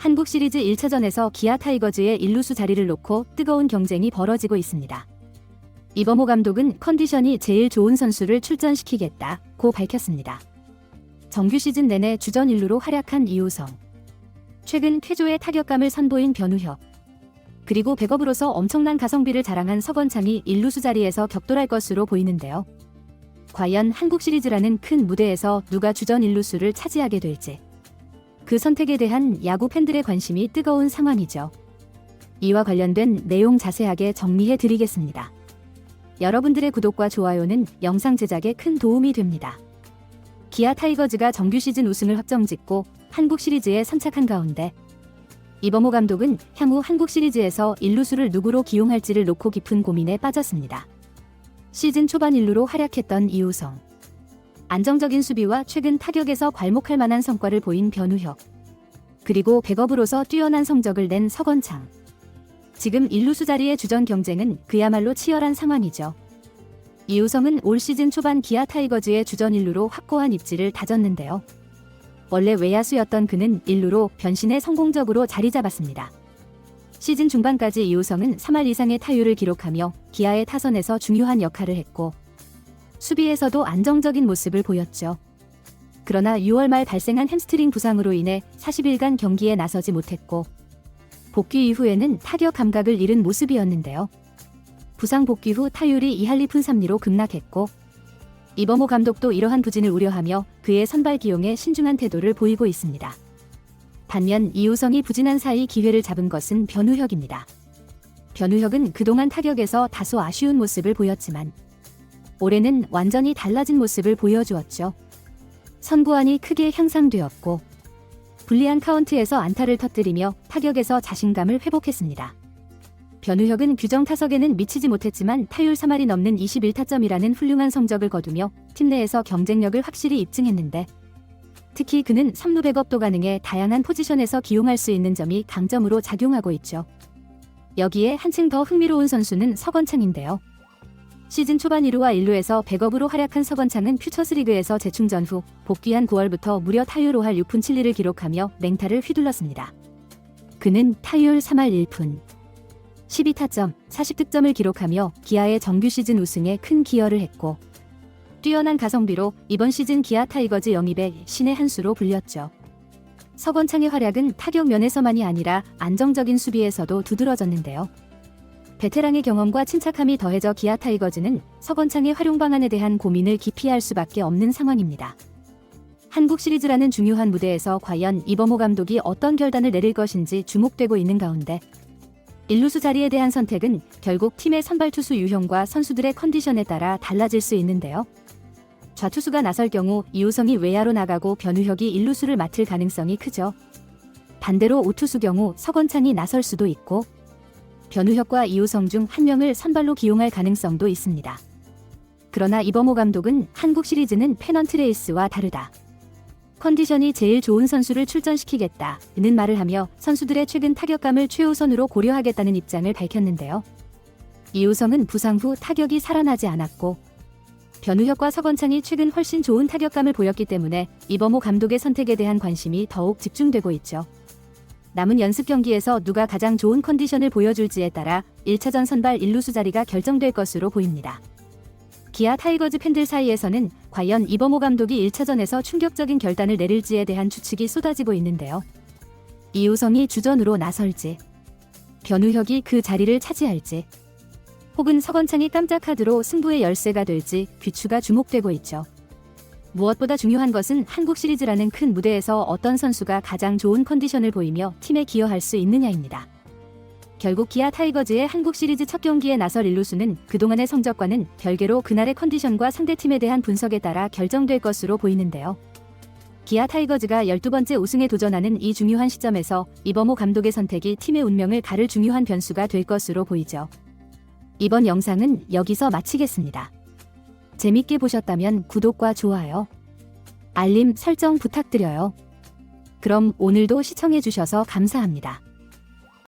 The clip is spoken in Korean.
한국 시리즈 1차전에서 기아 타이거즈의 일루수 자리를 놓고 뜨거운 경쟁이 벌어지고 있습니다. 이범호 감독은 컨디션이 제일 좋은 선수를 출전시키겠다고 밝혔습니다. 정규 시즌 내내 주전 1루로 활약한 이우성, 최근 쾌조의 타격감을 선보인 변우혁, 그리고 백업으로서 엄청난 가성비를 자랑한 서건창이 일루수 자리에서 격돌할 것으로 보이는데요. 과연 한국 시리즈라는 큰 무대에서 누가 주전 일루수를 차지하게 될지, 그 선택에 대한 야구 팬들의 관심이 뜨거운 상황이죠. 이와 관련된 내용 자세하게 정리해 드리겠습니다. 여러분들의 구독과 좋아요는 영상 제작에 큰 도움이 됩니다. 기아 타이거즈가 정규 시즌 우승을 확정짓고 한국 시리즈에 선착한 가운데 이범호 감독은 향후 한국 시리즈에서 일루수를 누구로 기용할지를 놓고 깊은 고민에 빠졌습니다. 시즌 초반 일루로 활약했던 이우성, 안정적인 수비와 최근 타격에서 괄목할 만한 성과를 보인 변우혁, 그리고 백업으로서 뛰어난 성적을 낸 서건창. 지금 일루수 자리의 주전 경쟁은 그야말로 치열한 상황이죠. 이우성은 올 시즌 초반 기아 타이거즈의 주전 일루로 확고한 입지를 다졌는데요. 원래 외야수였던 그는 일루로 변신해 성공적으로 자리 잡았습니다. 시즌 중반까지 이우성은 3할 이상의 타율을 기록하며 기아의 타선에서 중요한 역할을 했고 수비에서도 안정적인 모습을 보였죠. 그러나 6월 말 발생한 햄스트링 부상으로 인해 40일간 경기에 나서지 못했고 복귀 이후에는 타격 감각을 잃은 모습이었는데요. 부상 복귀 후 타율이 2할 2푼 3리로 급락했고 이범호 감독도 이러한 부진을 우려하며 그의 선발 기용에 신중한 태도를 보이고 있습니다. 반면 이우성이 부진한 사이 기회를 잡은 것은 변우혁입니다. 변우혁은 그동안 타격에서 다소 아쉬운 모습을 보였지만 올해는 완전히 달라진 모습을 보여주었죠. 선구안이 크게 향상되었고 불리한 카운트에서 안타를 터뜨리며 타격에서 자신감을 회복했습니다. 변우혁은 규정 타석에는 미치지 못했지만 타율 3할이 넘는 21타점이라는 훌륭한 성적을 거두며 팀 내에서 경쟁력을 확실히 입증했는데 특히 그는 3루 백업도 가능해 다양한 포지션에서 기용할 수 있는 점이 강점으로 작용하고 있죠. 여기에 한층 더 흥미로운 선수는 서건창인데요. 시즌 초반 1루와 1루에서 백업으로 활약한 서건창은 퓨처스리그에서 재충전 후 복귀한 9월부터 무려 타율 5할 6푼 7리를 기록하며 맹타를 휘둘렀습니다. 그는 타율 3할 1푼 12타점, 40득점을 기록하며 기아의 정규 시즌 우승에 큰 기여를 했고 뛰어난 가성비로 이번 시즌 기아 타이거즈 영입의 신의 한 수로 불렸죠. 서건창의 활약은 타격 면에서만이 아니라 안정적인 수비에서도 두드러졌는데요. 베테랑의 경험과 침착함이 더해져 기아 타이거즈는 서건창의 활용 방안에 대한 고민을 깊이 할 수밖에 없는 상황입니다. 한국 시리즈라는 중요한 무대에서 과연 이범호 감독이 어떤 결단을 내릴 것인지 주목되고 있는 가운데 일루수 자리에 대한 선택은 결국 팀의 선발 투수 유형과 선수들의 컨디션에 따라 달라질 수 있는데요. 좌투수가 나설 경우 이우성이 외야로 나가고 변우혁이 일루수를 맡을 가능성이 크죠. 반대로 우투수 경우 서건창이 나설 수도 있고 변우혁과 이우성 중 한 명을 선발로 기용할 가능성도 있습니다. 그러나 이범호 감독은 한국 시리즈는 페넌트 레이스와 다르다. 컨디션이 제일 좋은 선수를 출전시키겠다는 말을 하며 선수들의 최근 타격감을 최우선으로 고려하겠다는 입장을 밝혔는데요. 이우성은 부상 후 타격이 살아나지 않았고 변우혁과 서건창이 최근 훨씬 좋은 타격감을 보였기 때문에 이범호 감독의 선택에 대한 관심이 더욱 집중되고 있죠. 남은 연습 경기에서 누가 가장 좋은 컨디션을 보여줄지에 따라 1차전 선발 일루수 자리가 결정될 것으로 보입니다. 기아 타이거즈 팬들 사이에서는 과연 이범호 감독이 1차전에서 충격적인 결단을 내릴지에 대한 추측이 쏟아지고 있는데요. 이우성이 주전으로 나설지, 변우혁이 그 자리를 차지할지, 혹은 서건창이 깜짝 카드로 승부의 열쇠가 될지 귀추가 주목되고 있죠. 무엇보다 중요한 것은 한국 시리즈라는 큰 무대에서 어떤 선수가 가장 좋은 컨디션을 보이며 팀에 기여할 수 있느냐입니다. 결국 기아 타이거즈의 한국 시리즈 첫 경기에 나설 일루수는 그동안의 성적과는 별개로 그날의 컨디션과 상대팀에 대한 분석에 따라 결정될 것으로 보이는데요. 기아 타이거즈가 12번째 우승에 도전하는 이 중요한 시점에서 이범호 감독의 선택이 팀의 운명을 가를 중요한 변수가 될 것으로 보이죠. 이번 영상은 여기서 마치겠습니다. 재밌게 보셨다면 구독과 좋아요, 알림 설정 부탁드려요. 그럼 오늘도 시청해주셔서 감사합니다.